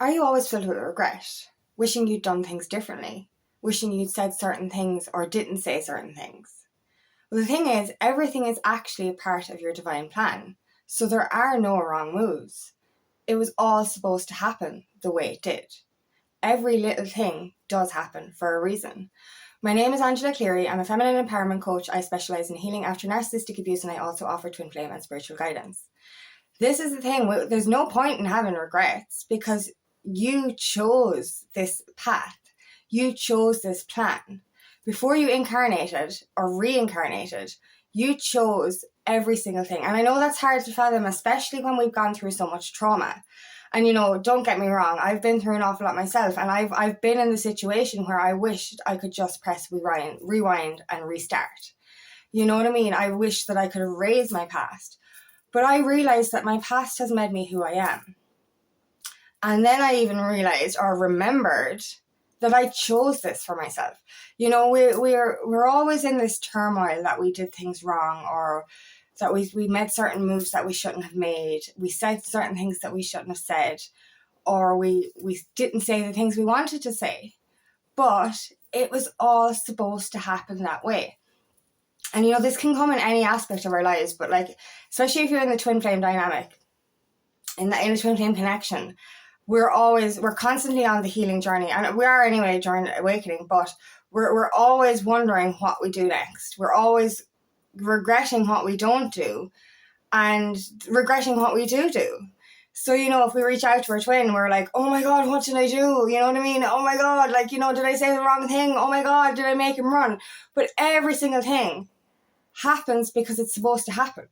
Are you always filled with regret? Wishing you'd done things differently? Wishing you'd said certain things or didn't say certain things? Well, the thing is, everything is actually a part of your divine plan. So there are no wrong moves. It was all supposed to happen the way it did. Every little thing does happen for a reason. My name is Cleary. I'm a feminine empowerment coach. I specialize in healing after narcissistic abuse, and I also offer twin flame and spiritual guidance. This is the thing, there's no point in having regrets because you chose this path. You chose this plan. Before you incarnated or reincarnated, you chose every single thing. And I know that's hard to fathom, especially when we've gone through so much trauma. And, don't get me wrong, I've been through an awful lot myself, and I've been in the situation where I wished I could just press rewind and restart. You know what I mean? I wish that I could erase my past. But I realized that my past has made me who I am. And then I even realized or remembered that I chose this for myself. We're always in this turmoil that we did things wrong, or that we made certain moves that we shouldn't have made. We said certain things that we shouldn't have said, or we didn't say the things we wanted to say. But it was all supposed to happen that way. And, this can come in any aspect of our lives, but especially if you're in the twin flame dynamic, in the twin flame connection, we're constantly on the healing journey, and we are anyway during awakening, but we're always wondering what we do next. We're always regretting what we don't do and regretting what we do. So, if we reach out to our twin, we're like, oh my God, what did I do? You know what I mean? Oh my God, did I say the wrong thing? Oh my God, did I make him run? But every single thing happens because it's supposed to happen.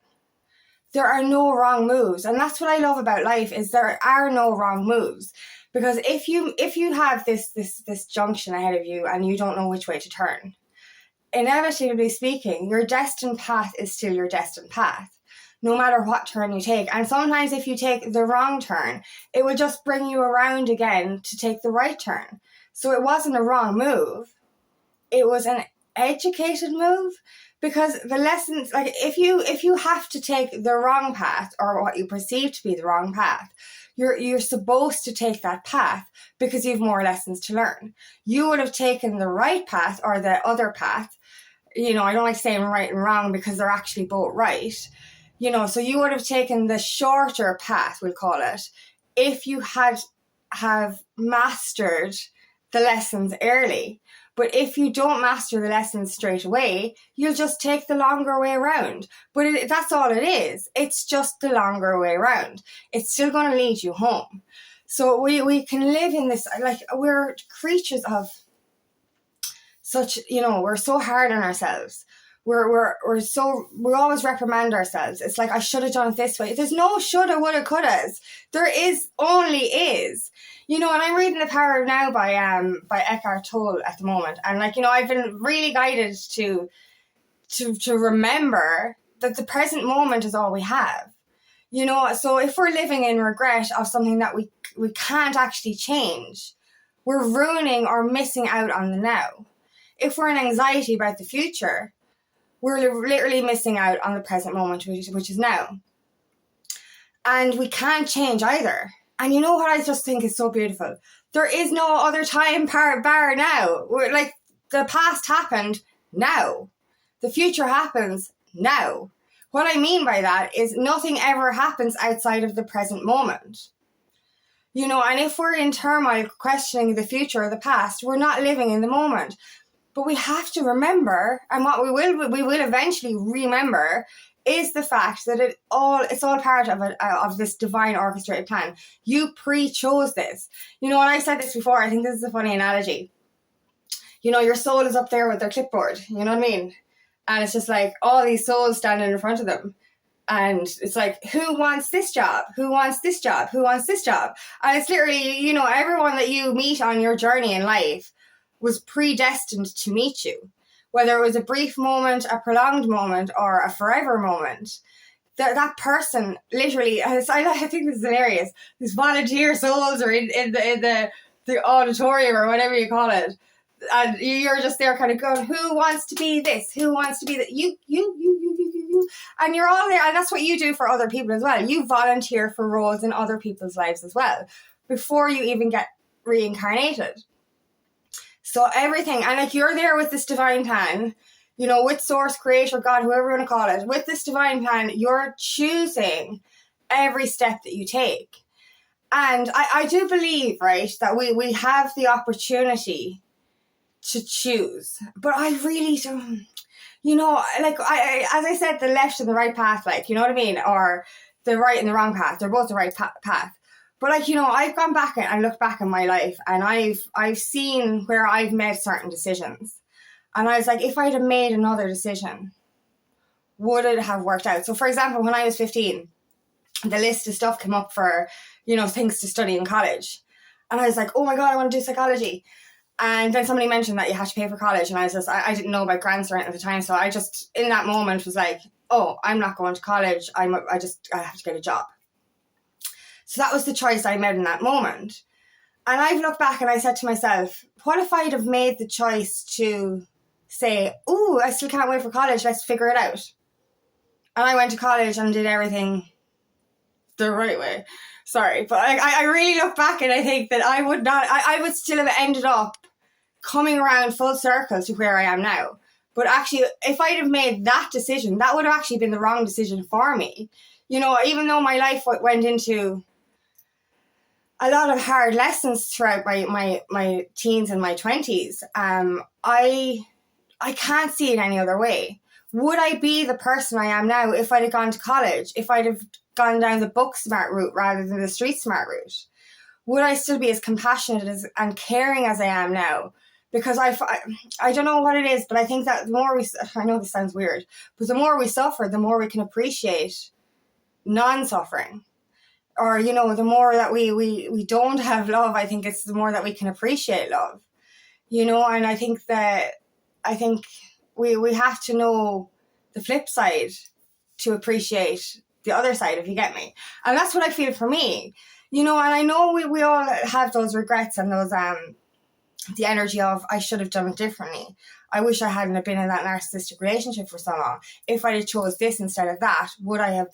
There are no wrong moves. And that's what I love about life, is there are no wrong moves. Because if you have this junction ahead of you and you don't know which way to turn, inevitably speaking, your destined path is still your destined path, no matter what turn you take. And sometimes if you take the wrong turn, it will just bring you around again to take the right turn. So it wasn't a wrong move. It was an educated move, because the lessons, if you have to take the wrong path, or what you perceive to be the wrong path, you're supposed to take that path because you have more lessons to learn. You would have taken the right path or the other path. I don't like saying right and wrong because they're actually both right. So you would have taken the shorter path, we'll call it, if you have mastered the lessons early. But if you don't master the lessons straight away, you'll just take the longer way around. But that's all it is. It's just the longer way around. It's still going to lead you home. So we can live in this, we're creatures of such, we're so hard on ourselves. We always reprimand ourselves. It's like, I should have done it this way. There's no shoulda, woulda, couldas. There only is. And I'm reading The Power of Now by Eckhart Tolle at the moment. And I've been really guided to remember that the present moment is all we have. So if we're living in regret of something that we can't actually change, we're ruining or missing out on the now. If we're in anxiety about the future, we're literally missing out on the present moment, which is now. And we can't change either. And you know what I just think is so beautiful? There is no other time bar now. The past happened now. The future happens now. What I mean by that is nothing ever happens outside of the present moment. And if we're in turmoil questioning the future or the past, we're not living in the moment. But we have to remember, and what we will eventually remember, is the fact that it's all part of this divine orchestrated plan. You pre-chose this. And I've said this before, I think this is a funny analogy. Your soul is up there with their clipboard, you know what I mean? And it's just like all these souls standing in front of them. And it's like, who wants this job? Who wants this job? Who wants this job? And it's literally, everyone that you meet on your journey in life was predestined to meet you. Whether it was a brief moment, a prolonged moment, or a forever moment, that person literally, I think this is hilarious, these volunteer souls are in the auditorium or whatever you call it, and you're just there kind of going, who wants to be this? Who wants to be that? You. And you're all there, and that's what you do for other people as well. You volunteer for roles in other people's lives as well. before you even get reincarnated. So everything, and like you're there with this divine plan, you know, with source, creator, God, whoever you want to call it, with this divine plan, you're choosing every step that you take. And I do believe, right, that we have the opportunity to choose. But I really don't, you know, like, as I said, the left and the right path, like, you know what I mean? Or the right and the wrong path. They're both the right path. But like, you know, I've gone back and looked back in my life, and I've seen where I've made certain decisions. And I was like, if I'd have made another decision, would it have worked out? So for example, when I was 15, the list of stuff came up for, you know, things to study in college. And I was like, oh my God, I want to do psychology. And then somebody mentioned that you have to pay for college. And I was just, I didn't know about grants or anything at the time. So I just, in that moment, was like, oh, I'm not going to college. I have to get a job. So that was the choice I made in that moment. And I've looked back and I said to myself, what if I'd have made the choice to say, oh, I still can't wait for college. Let's figure it out. And I went to college and did everything the right way. Sorry, but I really look back and I think that I would still have ended up coming around full circle to where I am now. But actually, if I'd have made that decision, that would have actually been the wrong decision for me. You know, even though my life went into a lot of hard lessons throughout my teens and my 20s, I can't see it any other way. Would I be the person I am now if I'd have gone to college? If I'd have gone down the book smart route rather than the street smart route? Would I still be as compassionate and caring as I am now? Because I don't know what it is, but I think that the more I know this sounds weird, but the more we suffer, the more we can appreciate non-suffering. Or, you know, the more that we don't have love, I think it's the more that we can appreciate love. You know, and I think we have to know the flip side to appreciate the other side, if you get me. And that's what I feel for me. You know, and I know we all have those regrets and those the energy of, I should have done it differently. I wish I hadn't have been in that narcissistic relationship for so long. If I had chose this instead of that, would I have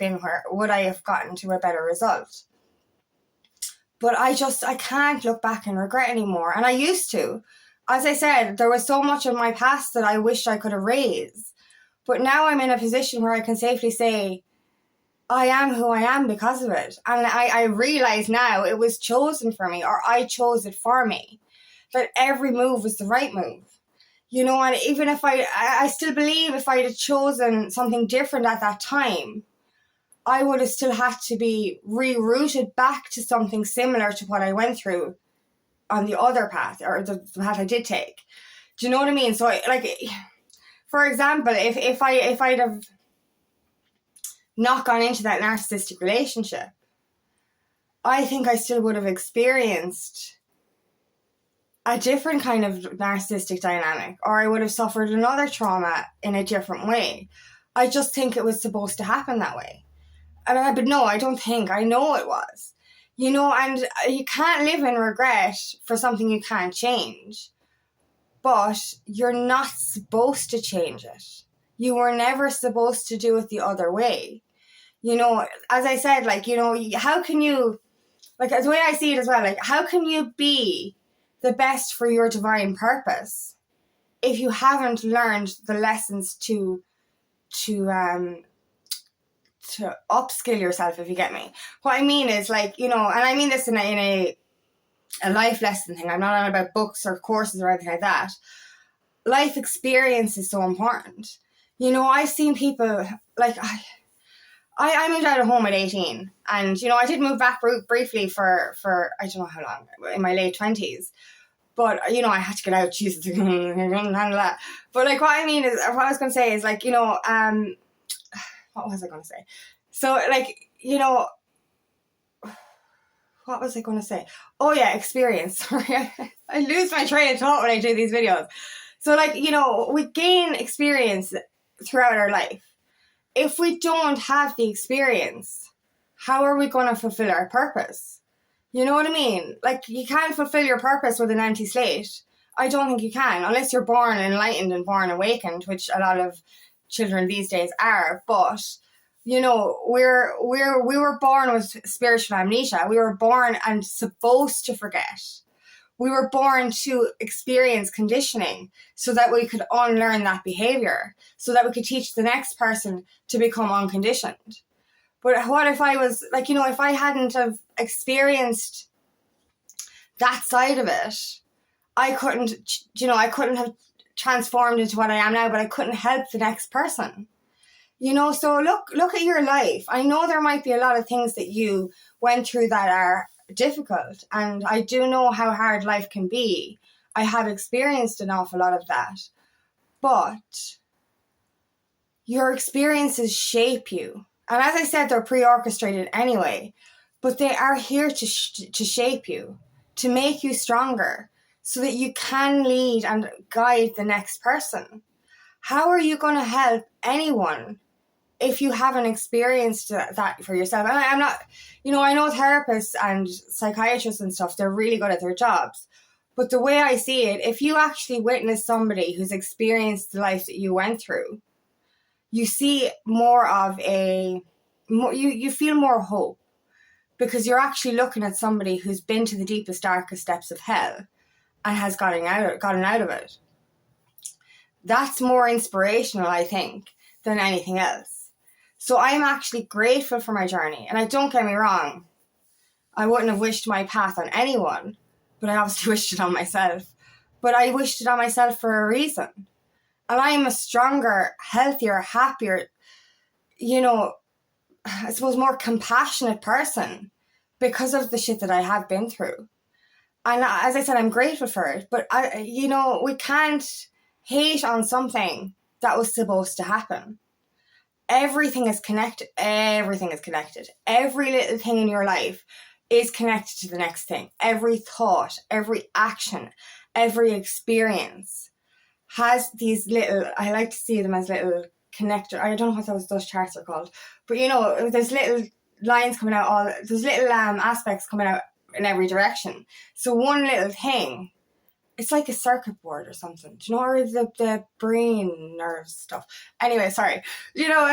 gotten to a better result? But I can't look back and regret anymore. And I used to. As I said, there was so much of my past that I wished I could erase. But now I'm in a position where I can safely say, I am who I am because of it. And I realize now it was chosen for me, or I chose it for me. That every move was the right move. You know, and even if I still believe if I'd have chosen something different at that time, I would have still had to be rerouted back to something similar to what I went through on the other path, or the path I did take. Do you know what I mean? So, like, for example, if I'd have not gone into that narcissistic relationship, I think I still would have experienced a different kind of narcissistic dynamic, or I would have suffered another trauma in a different way. I just think it was supposed to happen that way. But no, I don't think. I know it was. You know, and you can't live in regret for something you can't change. But you're not supposed to change it. You were never supposed to do it the other way. You know, as I said, like, you know, how can you, like, the way I see it as well, like, how can you be the best for your divine purpose if you haven't learned the lessons to upskill yourself, if you get me? What I mean is, like, you know, and I mean this in a life lesson thing. I'm not on about books or courses or anything like that. Life experience is so important. You know, I've seen people, like, I moved out of home at 18, and, you know, I did move back briefly for I don't know how long, in my late 20s. But, you know, I had to get out. Jesus, I couldn't handle that. But, like, what I mean is, what I was going to say is, like, you know, what was I going to say? So, like, you know, what was I going to say? Oh, yeah, experience. Sorry, I lose my train of thought when I do these videos. So, like, you know, we gain experience throughout our life. If we don't have the experience, how are we going to fulfill our purpose? You know what I mean? Like, you can't fulfill your purpose with an empty slate. I don't think you can, unless you're born enlightened and born awakened, which a lot of children these days are. But You know, we were born with spiritual amnesia. We were born and supposed to forget. We were born to experience conditioning so that we could unlearn that behavior, so that we could teach the next person to become unconditioned. But what if I was like, you know, if I hadn't have experienced that side of it, I couldn't have transformed into what I am now, but I couldn't help the next person. You know, so look at your life. I know there might be a lot of things that you went through that are difficult, and I do know how hard life can be. I have experienced an awful lot of that. But your experiences shape you. And as I said, they're pre-orchestrated anyway, but they are here to shape you, to make you stronger, so that you can lead and guide the next person. How are you going to help anyone if you haven't experienced that for yourself? And I'm not, you know, I know therapists and psychiatrists and stuff, they're really good at their jobs. But the way I see it, if you actually witness somebody who's experienced the life that you went through, you see you feel more hope, because you're actually looking at somebody who's been to the deepest, darkest depths of hell and has gotten out of it. That's more inspirational, I think, than anything else. So I'm actually grateful for my journey. And don't get me wrong, I wouldn't have wished my path on anyone, but I obviously wished it on myself. But I wished it on myself for a reason. And I am a stronger, healthier, happier, you know, I suppose more compassionate person because of the shit that I have been through. And as I said, I'm grateful for it. But, we can't hate on something that was supposed to happen. Everything is connected. Everything is connected. Every little thing in your life is connected to the next thing. Every thought, every action, every experience has these little, I like to see them as little connector. I don't know what those charts are called, but you know, there's little lines coming out, there's little aspects coming out in every direction. So one little thing, it's like a circuit board or something, do you know, or the brain nerve stuff. Anyway, sorry, you know,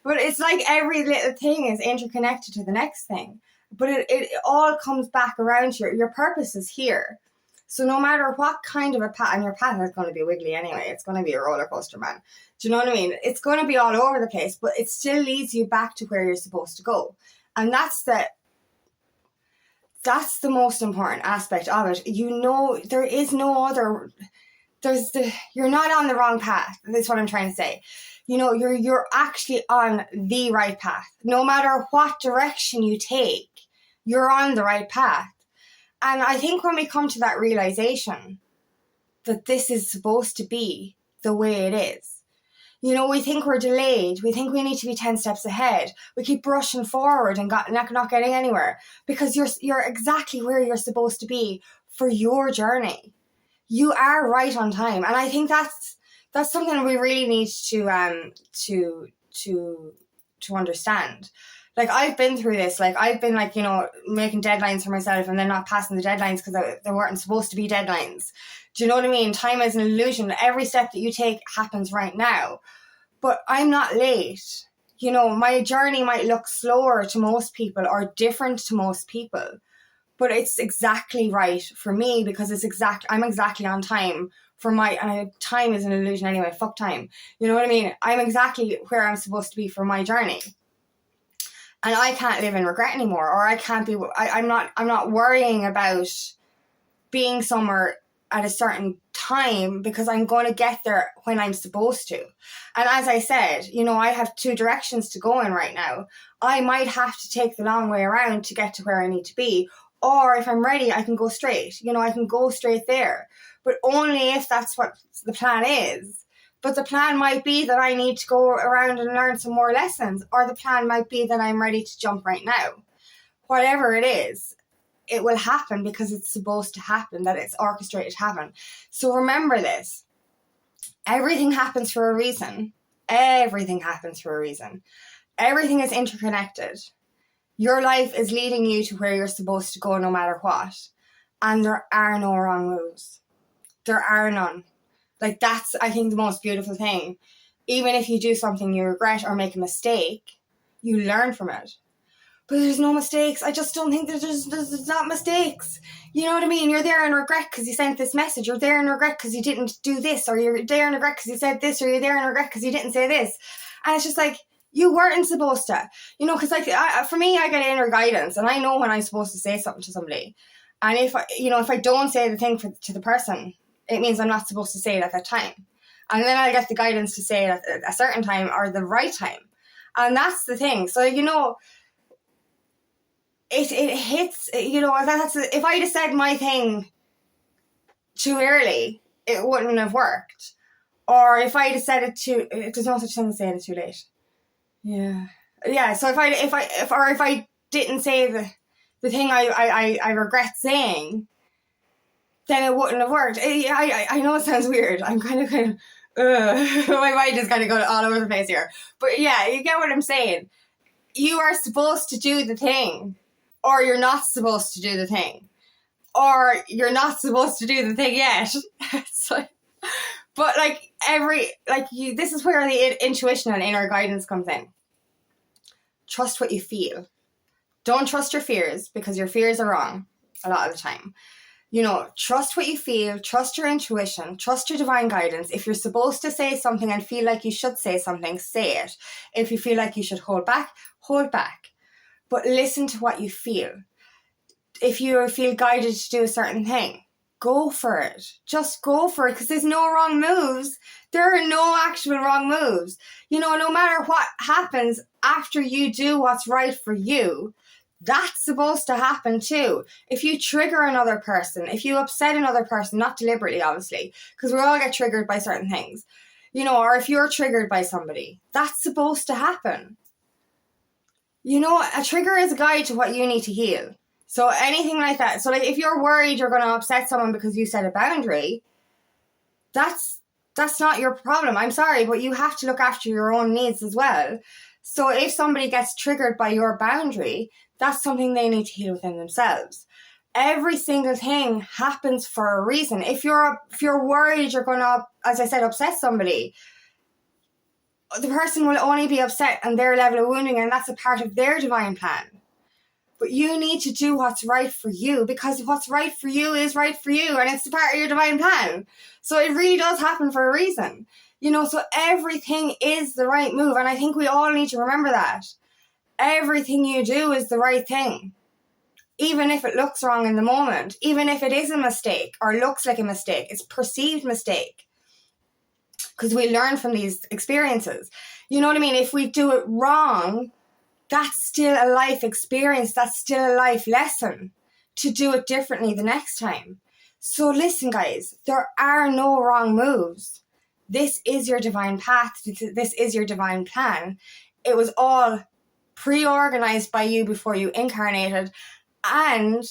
but it's like every little thing is interconnected to the next thing. But it all comes back around to your purpose is here. So no matter what kind of a path, and your path is going to be wiggly anyway, it's going to be a roller coaster, man. Do you know what I mean? It's going to be all over the place, but it still leads you back to where you're supposed to go. And that's the most important aspect of it. You know, there is no other, you're not on the wrong path. That's what I'm trying to say. You know, you're actually on the right path. No matter what direction you take, you're on the right path. And I think when we come to that realization that this is supposed to be the way it is, you know, we think we're delayed. We think we need to be 10 steps ahead. We keep brushing forward and not getting anywhere because you're exactly where you're supposed to be for your journey. You are right on time. And I think that's something we really need to understand. Like, I've been through this. Like, I've been, like, you know, making deadlines for myself and then not passing the deadlines because they weren't supposed to be deadlines. Do you know what I mean? Time is an illusion. Every step that you take happens right now. But I'm not late. You know, my journey might look slower to most people or different to most people. But it's exactly right for me because I'm exactly on time for time is an illusion anyway. Fuck time. You know what I mean? I'm exactly where I'm supposed to be for my journey. And I can't live in regret anymore, or I can't be. I'm not worrying about being somewhere at a certain time because I'm going to get there when I'm supposed to. And as I said, you know, I have 2 directions to go in right now. I might have to take the long way around to get to where I need to be, or if I'm ready, I can go straight. You know, I can go straight there, but only if that's what the plan is. But the plan might be that I need to go around and learn some more lessons, or the plan might be that I'm ready to jump right now. Whatever it is, it will happen because it's supposed to happen, that it's orchestrated to happen. So remember this. Everything happens for a reason. Everything happens for a reason. Everything is interconnected. Your life is leading you to where you're supposed to go no matter what. And there are no wrong moves. There are none. Like, that's, I think, the most beautiful thing. Even if you do something you regret or make a mistake, You learn from it. But there's no mistakes. I just don't think that there's not mistakes. You know what I mean? You're there in regret because you sent this message. You're there in regret because you didn't do this. Or you're there in regret because you said this. Or you're there in regret because you didn't say this. And it's just like, you weren't supposed to. You know, because like, for me, I get inner guidance. And I know when I'm supposed to say something to somebody. And if I don't say the thing to the person, it means I'm not supposed to say it at that time. And then I get the guidance to say it at a certain time or the right time. And that's the thing. So, you know, it hits, you know, if I'd have said my thing too early, it wouldn't have worked. Or if I'd have said it there's no such thing as saying it too late. Yeah. So if I didn't say the thing I regret saying, then it wouldn't have worked. I know it sounds weird. I'm kind of my mind is kind of going all over the place here. But yeah, you get what I'm saying. You are supposed to do the thing. Or you're not supposed to do the thing. Or you're not supposed to do the thing yet. It's like, but like this is where the intuition and inner guidance comes in. Trust what you feel. Don't trust your fears, because your fears are wrong a lot of the time. You know, trust what you feel, trust your intuition, trust your divine guidance. If you're supposed to say something and feel like you should say something, say it. If you feel like you should hold back, hold back. But listen to what you feel. If you feel guided to do a certain thing, go for it. Just go for it, because there's no wrong moves. There are no actual wrong moves. You know, no matter what happens after you do what's right for you, that's supposed to happen too. If you trigger another person, if you upset another person, not deliberately, obviously, because we all get triggered by certain things, you know, or if you're triggered by somebody, that's supposed to happen. You know, a trigger is a guide to what you need to heal. So anything like that. So like if you're worried you're going to upset someone because you set a boundary, that's not your problem. I'm sorry, but you have to look after your own needs as well. So if somebody gets triggered by your boundary, that's something they need to heal within themselves. Every single thing happens for a reason. If you're worried you're going to, as I said, upset somebody, the person will only be upset on their level of wounding, and that's a part of their divine plan. But you need to do what's right for you, because what's right for you is right for you, and it's a part of your divine plan. So it really does happen for a reason. You know, so everything is the right move, and I think we all need to remember that. Everything you do is the right thing. Even if it looks wrong in the moment, even if it is a mistake or looks like a mistake, it's a perceived mistake. Because we learn from these experiences. You know what I mean? If we do it wrong, that's still a life experience. That's still a life lesson to do it differently the next time. So listen, guys, there are no wrong moves. This is your divine path. This is your divine plan. It was all pre-organized by you before you incarnated. And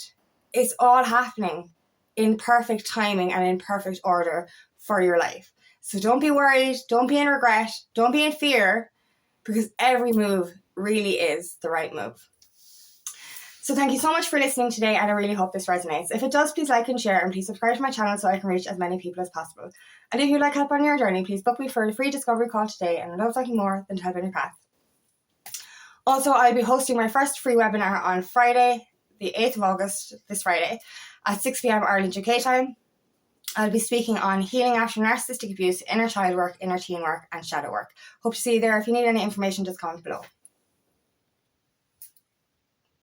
it's all happening in perfect timing and in perfect order for your life. So don't be worried, don't be in regret, don't be in fear, because every move really is the right move. So thank you so much for listening today, and I really hope this resonates. If it does, please like and share, and please subscribe to my channel so I can reach as many people as possible. And if you'd like help on your journey, please book me for a free discovery call today, and I'd love nothing more than to help in your path. Also, I'll be hosting my first free webinar on Friday, the 8th of August, this Friday, at 6 p.m. Ireland UK time. I'll be speaking on healing after narcissistic abuse, inner child work, inner teen work, and shadow work. Hope to see you there. If you need any information, just comment below.